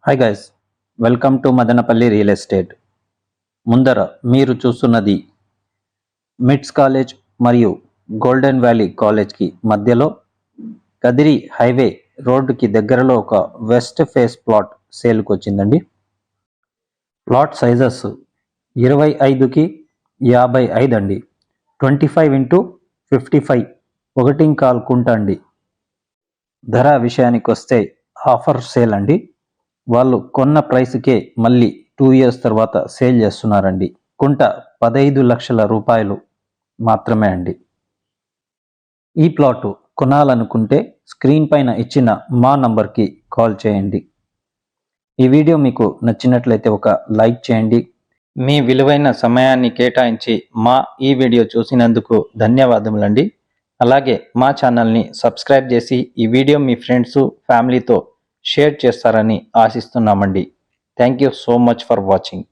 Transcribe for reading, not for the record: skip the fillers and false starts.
Hi guys, welcome to Madanapalle real estate. ముందర మీరు చూస్తున్నది మిట్స్ కాలేజ్ మరియు గోల్డెన్ వ్యాలీ కాలేజ్కి మధ్యలో కదిరి హైవే రోడ్డుకి దగ్గరలో ఒక వెస్ట్ ఫేస్ ప్లాట్ సేల్కి వచ్చిందండి. ప్లాట్ సైజెస్ 25కి 55 అండి. 25x55 ఒకటి కాల్ కుంట అండి. ధర విషయానికి వస్తే ఆఫర్ సేల్ అండి. వాళ్ళు కొన్న ప్రైస్కే మళ్ళీ 2 years తర్వాత సేల్ చేస్తున్నారండి. కుంట 15 లక్షల రూపాయలు మాత్రమే అండి. ఈ ప్లాటు కొనాలనుకుంటే స్క్రీన్ పైన ఇచ్చిన మా నంబర్కి కాల్ చేయండి. ఈ వీడియో మీకు నచ్చినట్లయితే ఒక లైక్ చేయండి. మీ విలువైన సమయాన్ని కేటాయించి మా ఈ వీడియో చూసినందుకు ధన్యవాదములండి. అలాగే మా ఛానల్ని సబ్స్క్రైబ్ చేసి ఈ వీడియో మీ ఫ్రెండ్స్ ఫ్యామిలీతో షేర్ చేస్తారని ఆశిస్తున్నామండి. Thank you so much for watching.